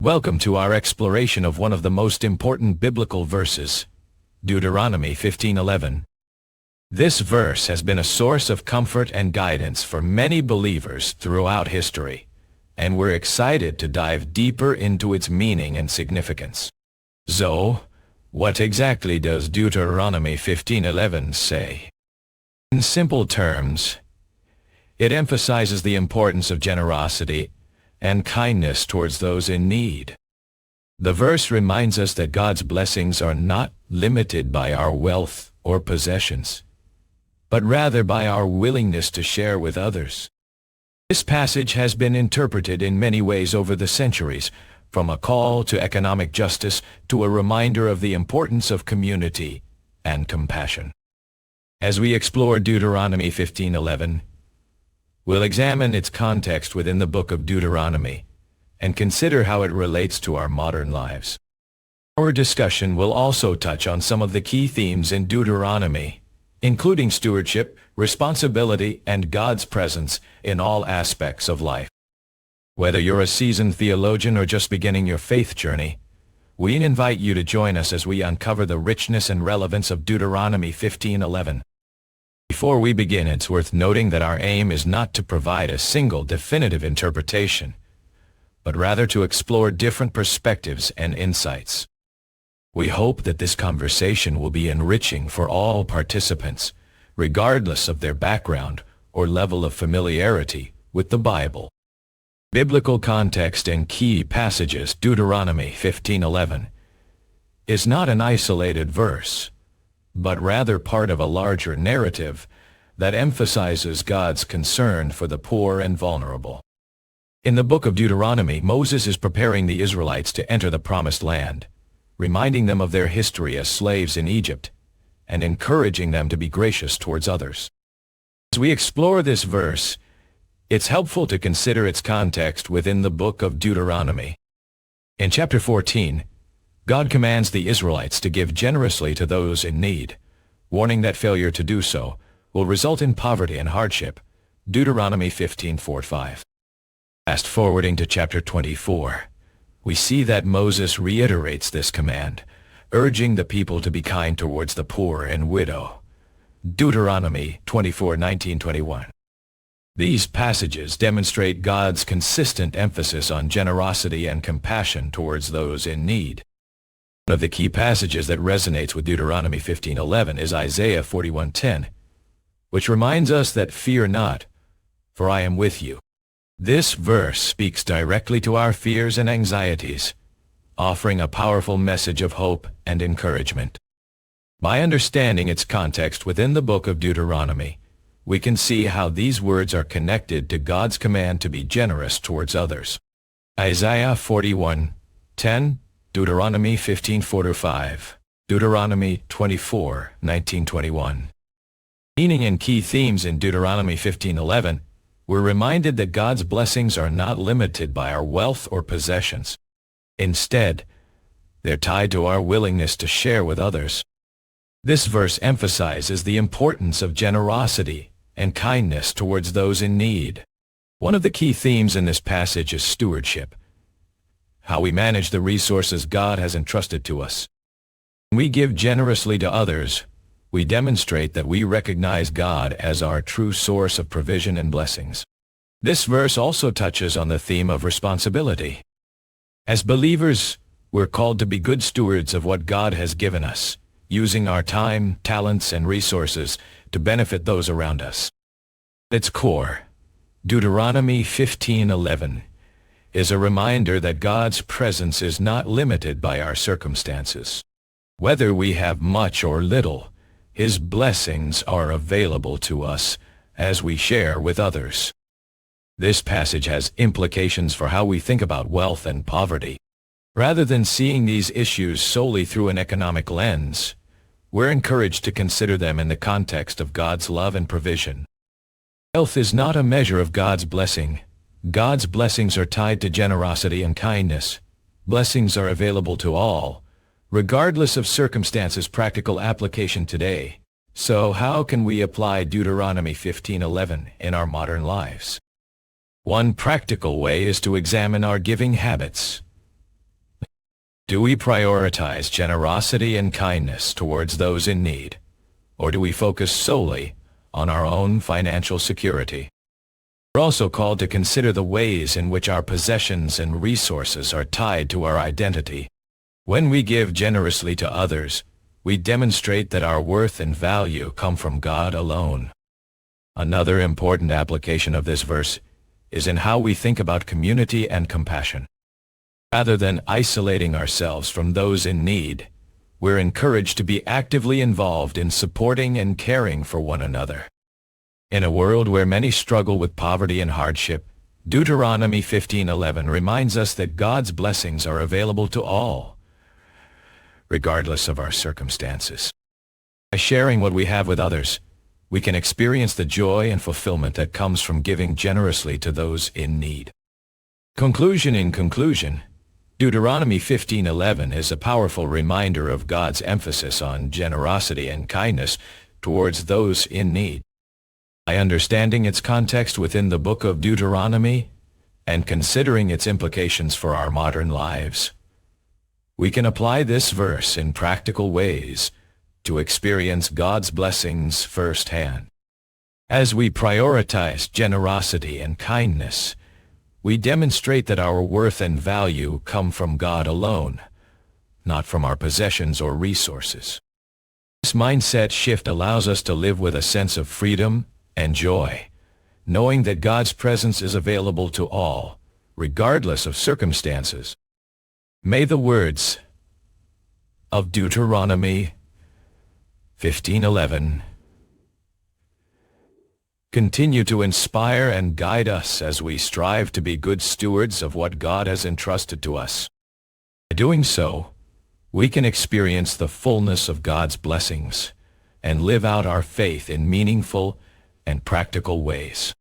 Welcome to our exploration of one of the most important biblical verses, Deuteronomy 15:11. This verse has been a source of comfort and guidance for many believers throughout history, and we're excited to dive deeper into its meaning and significance. So, what exactly does Deuteronomy 15:11 say? In simple terms, it emphasizes the importance of generosity and kindness towards those in need. The verse reminds us that God's blessings are not limited by our wealth or possessions, but rather by our willingness to share with others. This passage has been interpreted in many ways over the centuries, from a call to economic justice to a reminder of the importance of community and compassion. As we explore Deuteronomy 15:11, we'll examine its context within the book of Deuteronomy and consider how it relates to our modern lives. Our discussion will also touch on some of the key themes in Deuteronomy, including stewardship, responsibility, and God's presence in all aspects of life. Whether you're a seasoned theologian or just beginning your faith journey, we invite you to join us as we uncover the richness and relevance of Deuteronomy 15:11. Before we begin, it's worth noting that our aim is not to provide a single definitive interpretation, but rather to explore different perspectives and insights. We hope that this conversation will be enriching for all participants, regardless of their background or level of familiarity with the Bible. Biblical context and key passages. Deuteronomy 15:11 is not an isolated verse, but rather part of a larger narrative that emphasizes God's concern for the poor and vulnerable. In the book of Deuteronomy, Moses is preparing the Israelites to enter the Promised Land, reminding them of their history as slaves in Egypt, and encouraging them to be gracious towards others. As we explore this verse, it's helpful to consider its context within the book of Deuteronomy. In chapter 14, God commands the Israelites to give generously to those in need, warning that failure to do so will result in poverty and hardship. Deuteronomy 15:4-5. Fast forwarding to chapter 24, we see that Moses reiterates this command, urging the people to be kind towards the poor and widow. Deuteronomy 24:19-21. These passages demonstrate God's consistent emphasis on generosity and compassion towards those in need. One of the key passages that resonates with Deuteronomy 15:11 is Isaiah 41:10, which reminds us that fear not, for I am with you. This verse speaks directly to our fears and anxieties, offering a powerful message of hope and encouragement. By understanding its context within the book of Deuteronomy, we can see how these words are connected to God's command to be generous towards others. Isaiah 41:10, Deuteronomy 15:4-5, Deuteronomy 24:19-21. Meaning and key themes in Deuteronomy 15:11, we're reminded that God's blessings are not limited by our wealth or possessions. Instead, they're tied to our willingness to share with others. This verse emphasizes the importance of generosity and kindness towards those in need. One of the key themes in this passage is stewardship, how we manage the resources God has entrusted to us. When we give generously to others, we demonstrate that we recognize God as our true source of provision and blessings. This verse also touches on the theme of responsibility. As believers, we're called to be good stewards of what God has given us, using our time, talents, and resources to benefit those around us. At its core, Deuteronomy 15:11 is a reminder that God's presence is not limited by our circumstances. Whether we have much or little, His blessings are available to us as we share with others. This passage has implications for how we think about wealth and poverty. Rather than seeing these issues solely through an economic lens, we're encouraged to consider them in the context of God's love and provision. Wealth is not a measure of God's blessing. God's blessings are tied to generosity and kindness. Blessings are available to all, regardless of circumstances. Practical application today. So how can we apply Deuteronomy 15:11 in our modern lives? One practical way is to examine our giving habits. Do we prioritize generosity and kindness towards those in need, or do we focus solely on our own financial security? We're also called to consider the ways in which our possessions and resources are tied to our identity. When we give generously to others, we demonstrate that our worth and value come from God alone. Another important application of this verse is in how we think about community and compassion. Rather than isolating ourselves from those in need, we're encouraged to be actively involved in supporting and caring for one another. In a world where many struggle with poverty and hardship, Deuteronomy 15:11 reminds us that God's blessings are available to all, regardless of our circumstances. By sharing what we have with others, we can experience the joy and fulfillment that comes from giving generously to those in need. In conclusion, Deuteronomy 15:11 is a powerful reminder of God's emphasis on generosity and kindness towards those in need. By understanding its context within the book of Deuteronomy and considering its implications for our modern lives, we can apply this verse in practical ways to experience God's blessings firsthand. As we prioritize generosity and kindness, we demonstrate that our worth and value come from God alone, not from our possessions or resources. This mindset shift allows us to live with a sense of freedom and joy, knowing that God's presence is available to all, regardless of circumstances. May the words of Deuteronomy 15:11 continue to inspire and guide us as we strive to be good stewards of what God has entrusted to us. By doing so, we can experience the fullness of God's blessings and live out our faith in meaningful and practical ways.